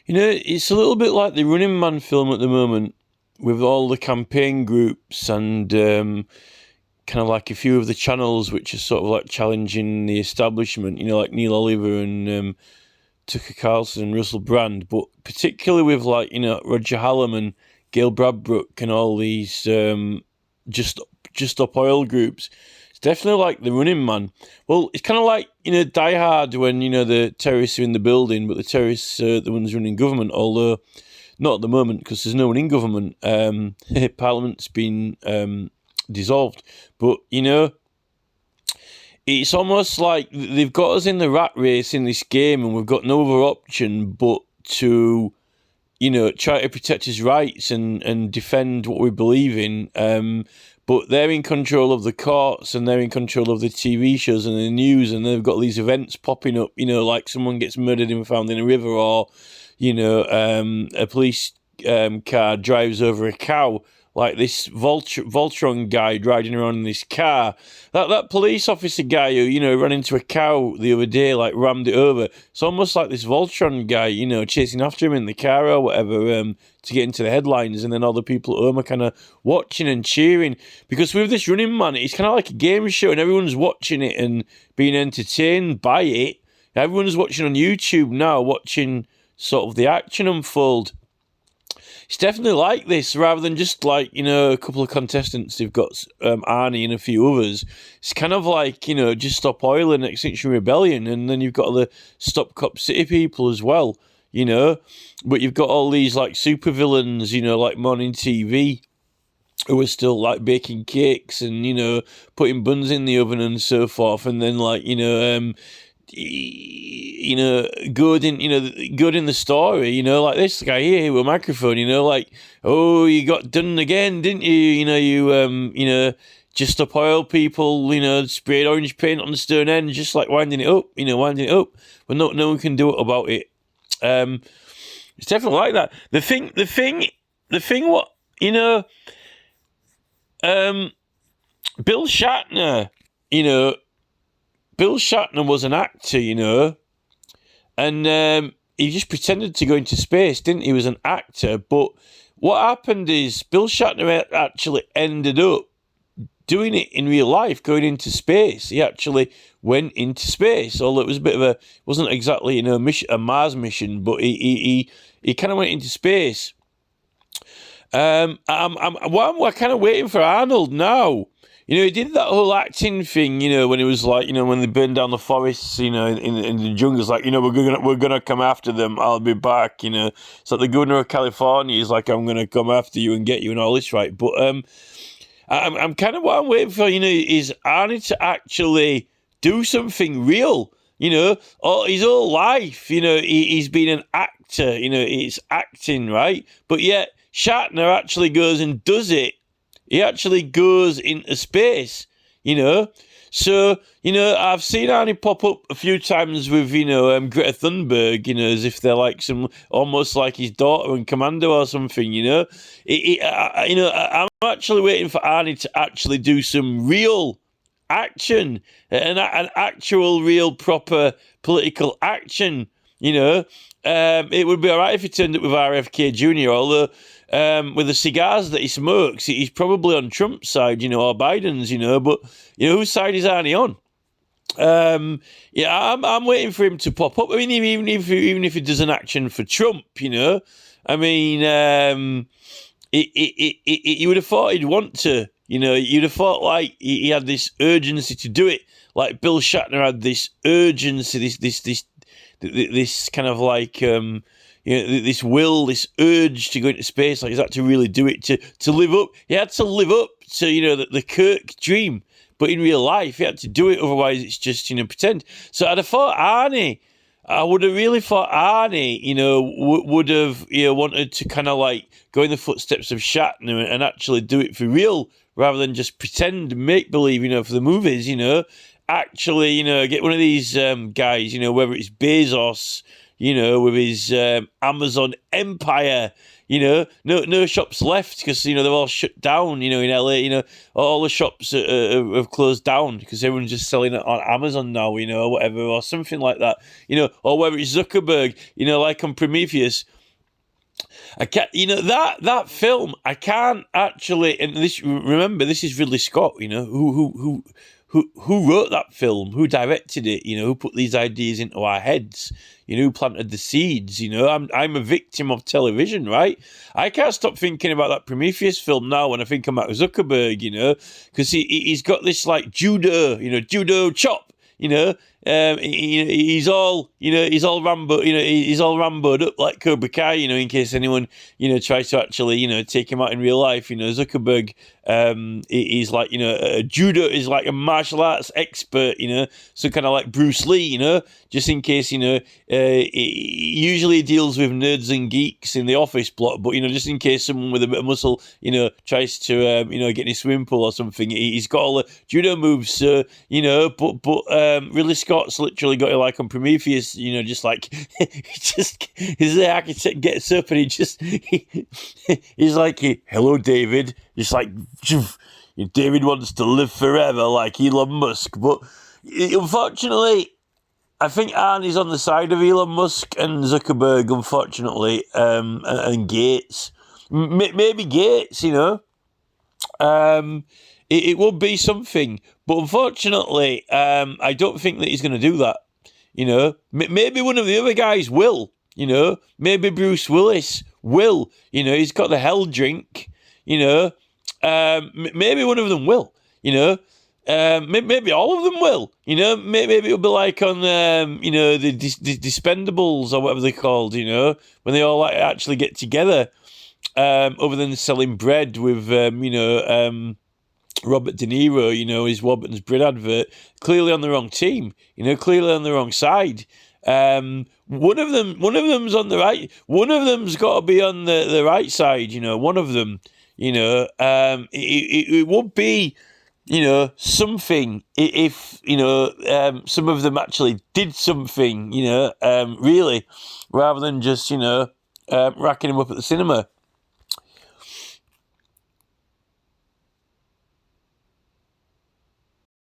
It's a little bit like the Running Man film at the moment, with all the campaign groups and kind of like a few of the channels which are sort of like challenging the establishment, like Neil Oliver and Tucker Carlson and Russell Brand, but particularly with like, Roger Hallam and Gail Bradbrook and all these just just up oil groups. It's definitely like the Running Man. Well, it's kind of like, Die Hard when, the terrorists are in the building, but the terrorists are the ones running government, although not at the moment because there's no one in government. Parliament's been dissolved. But, it's almost like they've got us in the rat race in this game and we've got no other option but to, try to protect his rights and defend what we believe in. But they're in control of the courts and they're in control of the TV shows and the news, and they've got these events popping up, like someone gets murdered and found in a river, or, a police car drives over a cow, like this Voltron guy riding around in this car. That police officer guy who, ran into a cow the other day, like rammed it over. It's almost like this Voltron guy, chasing after him in the car or whatever to get into the headlines. And then all the people at home are kind of watching and cheering. Because with this Running Man, it's kind of like a game show and everyone's watching it and being entertained by it. Everyone's watching on YouTube now, watching sort of the action unfold. It's definitely like this, rather than just like, a couple of contestants. They've got Arnie and a few others. It's kind of like, just Stop Oil and Extinction Rebellion, and then you've got the Stop Cop City people as well, But you've got all these like supervillains, like Morning TV, who are still like baking cakes and, putting buns in the oven and so forth, and then like, good in the story, like this guy here with a microphone, like, oh, you got done again, didn't you? Just Stop Oil people, sprayed orange paint on the stern end, just like winding it up, but no one can do it about it. It's definitely like that. The thing, what, Bill Shatner, Bill Shatner was an actor, and he just pretended to go into space, didn't he? He was an actor, but what happened is Bill Shatner actually ended up doing it in real life, going into space. He actually went into space, although it was a bit of a, wasn't exactly, a Mars mission, but he kind of went into space. I'm kind of waiting for Arnold now. He did that whole acting thing, when it was like, when they burned down the forests, in the jungles, like, we're gonna come after them. I'll be back, It's like the governor of California is like, I'm gonna come after you and get you and all this, right? But I'm kind of what I'm waiting for, is Arnie to actually do something real, all his whole life, he's been an actor, it's acting, right? But yet Shatner actually goes and does it. He actually goes into space, So, I've seen Arnie pop up a few times with, Greta Thunberg, as if they're like almost like his daughter in Commando or something, I'm actually waiting for Arnie to actually do some real action, an actual, real, proper political action, It would be all right if he turned up with RFK Jr., although with the cigars that he smokes, he's probably on Trump's side, or Biden's, but, whose side is Arnie on? I'm waiting for him to pop up. I mean, even if he does an action for Trump, I mean, you would have thought he'd want to, you'd have thought like he had this urgency to do it, like Bill Shatner had this urgency, this kind of like, this will, this urge to go into space, like he's had to really do it to live up. He had to live up to, the Kirk dream, but in real life, he had to do it. Otherwise, it's just, pretend. So I'd have thought I would have really thought Arnie, would have, wanted to kind of like go in the footsteps of Shatner and actually do it for real, rather than just pretend, make believe, for the movies, actually, get one of these guys, whether it's Bezos, with his Amazon empire, no shops left because, they're all shut down, in LA, all the shops have closed down because everyone's just selling it on Amazon now, or whatever, or something like that, or whether it's Zuckerberg, like on Prometheus, I can't, that film. I can't actually. And this, remember, this is Ridley Scott. Who wrote that film? Who directed it? Who put these ideas into our heads? Who planted the seeds? I'm a victim of television, right? I can't stop thinking about that Prometheus film now when I think about Zuckerberg. Because he's got this like judo chop. He's all Rambo, he's all Ramboed up like Cobra Kai, in case anyone, tries to actually, take him out in real life. Zuckerberg, he's like, judo is like a martial arts expert, so kind of like Bruce Lee, just in case, he usually deals with nerds and geeks in the office block, but, just in case someone with a bit of muscle, tries to, get in a swimming pool or something, he's got all the judo moves, but Ridley Scott's literally got it like on Prometheus, just like, his architect gets up and he's like, hello, David, just like, David wants to live forever like Elon Musk, but unfortunately, I think Arnie's on the side of Elon Musk and Zuckerberg, unfortunately, and Gates. Maybe Gates, it would be something. But unfortunately, I don't think that he's going to do that. Maybe one of the other guys will. Maybe Bruce Willis will. He's got the hell drink. Maybe one of them will. Maybe all of them will. Maybe it'll be like on the Dispendables or whatever they're called. When they all like actually get together. Other than selling bread with Robert De Niro, his Robert's bread advert, clearly on the wrong team, clearly on the wrong side. One of them's on the right. One of them's got to be on the right side. One of them. It would be, something if some of them actually did something. Really, rather than just racking him up at the cinema.